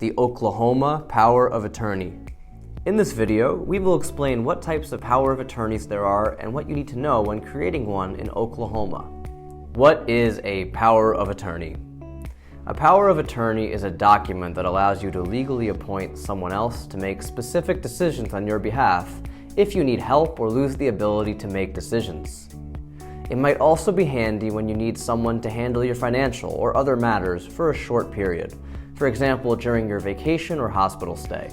the Oklahoma Power of Attorney. In this video, we will explain what types of power of attorneys there are and what you need to know when creating one in Oklahoma. What is a power of attorney? A power of attorney is a document that allows you to legally appoint someone else to make specific decisions on your behalf if you need help or lose the ability to make decisions. It might also be handy when you need someone to handle your financial or other matters for a short period, for example, during your vacation or hospital stay.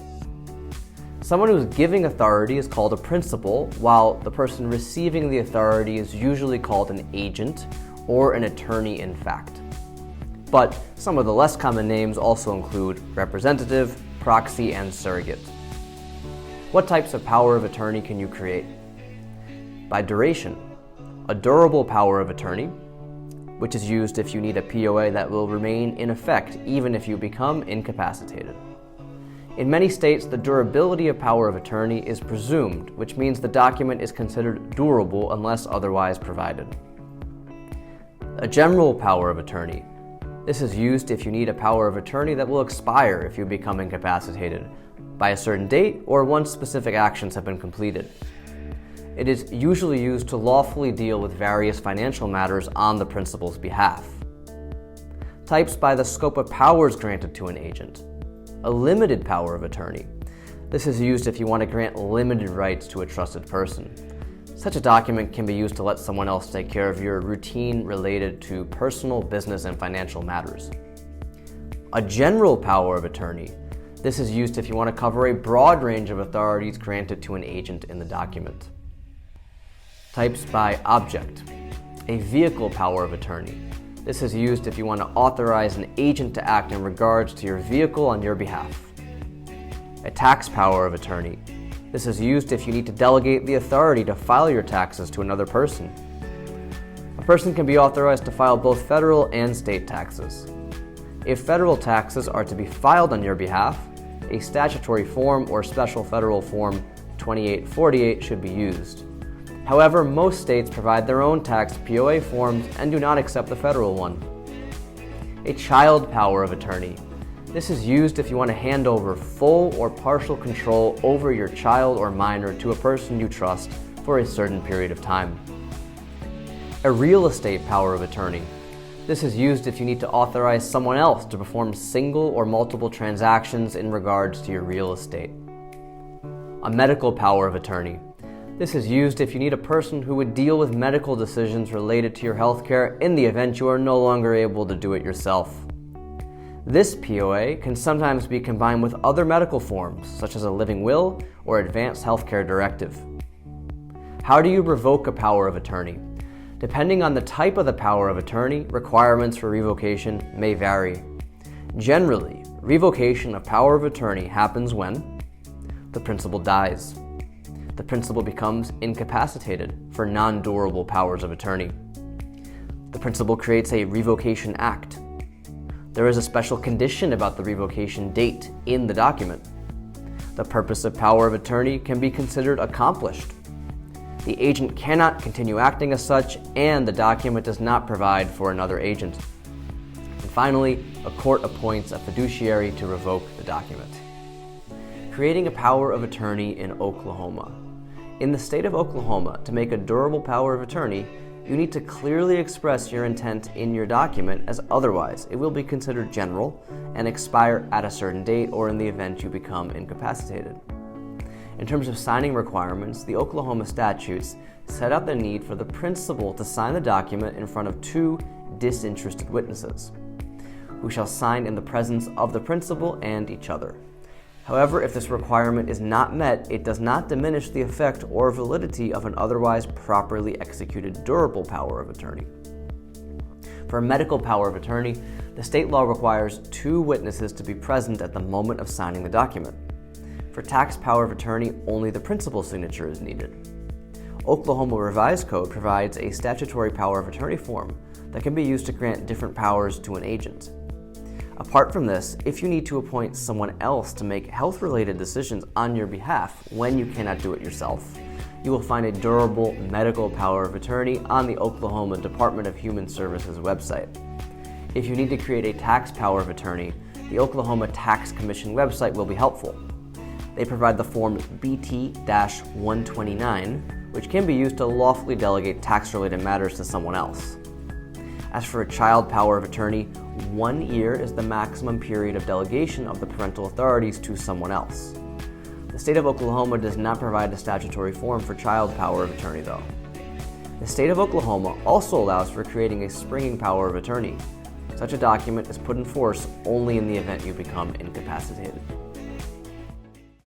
Someone who's giving authority is called a principal, while the person receiving the authority is usually called an agent or an attorney in fact. But some of the less common names also include representative, proxy, and surrogate. What types of power of attorney can you create? By duration, a durable power of attorney, which is used if you need a POA that will remain in effect even if you become incapacitated. In many states, the durability of power of attorney is presumed, which means the document is considered durable unless otherwise provided. A general power of attorney. This is used if you need a power of attorney that will expire if you become incapacitated by a certain date or once specific actions have been completed. It is usually used to lawfully deal with various financial matters on the principal's behalf. Types by the scope of powers granted to an agent. A limited power of attorney. This is used if you want to grant limited rights to a trusted person. Such a document can be used to let someone else take care of your routine related to personal, business, and financial matters. A general power of attorney. This is used if you want to cover a broad range of authorities granted to an agent in the document. Types by object. A vehicle power of attorney. This is used if you want to authorize an agent to act in regards to your vehicle on your behalf. A tax power of attorney. This is used if you need to delegate the authority to file your taxes to another person. A person can be authorized to file both federal and state taxes. If federal taxes are to be filed on your behalf, a statutory form or special federal form 2848 should be used. However, most states provide their own tax POA forms and do not accept the federal one. A child power of attorney. This is used if you want to hand over full or partial control over your child or minor to a person you trust for a certain period of time. A real estate power of attorney. This is used if you need to authorize someone else to perform single or multiple transactions in regards to your real estate. A medical power of attorney. This is used if you need a person who would deal with medical decisions related to your healthcare in the event you are no longer able to do it yourself. This POA can sometimes be combined with other medical forms, such as a living will or advanced healthcare directive. How do you revoke a power of attorney? Depending on the type of the power of attorney, requirements for revocation may vary. Generally, revocation of power of attorney happens when the principal dies. The principal becomes incapacitated for non-durable powers of attorney. The principal creates a revocation act. There is a special condition about the revocation date in the document. The purpose of power of attorney can be considered accomplished. The agent cannot continue acting as such, and the document does not provide for another agent. And finally, a court appoints a fiduciary to revoke the document. Creating a power of attorney in Oklahoma. In the state of Oklahoma, to make a durable power of attorney, you need to clearly express your intent in your document, as otherwise it will be considered general and expire at a certain date or in the event you become incapacitated. In terms of signing requirements, the Oklahoma statutes set out the need for the principal to sign the document in front of two disinterested witnesses, who shall sign in the presence of the principal and each other. However, if this requirement is not met, it does not diminish the effect or validity of an otherwise properly executed durable power of attorney. For a medical power of attorney, the state law requires two witnesses to be present at the moment of signing the document. For tax power of attorney, only the principal's signature is needed. Oklahoma Revised Code provides a statutory power of attorney form that can be used to grant different powers to an agent. Apart from this, if you need to appoint someone else to make health-related decisions on your behalf when you cannot do it yourself, you will find a durable medical power of attorney on the Oklahoma Department of Human Services website. If you need to create a tax power of attorney, the Oklahoma Tax Commission website will be helpful. They provide the form BT-129, which can be used to lawfully delegate tax-related matters to someone else. As for a child power of attorney, 1 year is the maximum period of delegation of the parental authorities to someone else. The state of Oklahoma does not provide a statutory form for child power of attorney, though. The state of Oklahoma also allows for creating a springing power of attorney. Such a document is put in force only in the event you become incapacitated.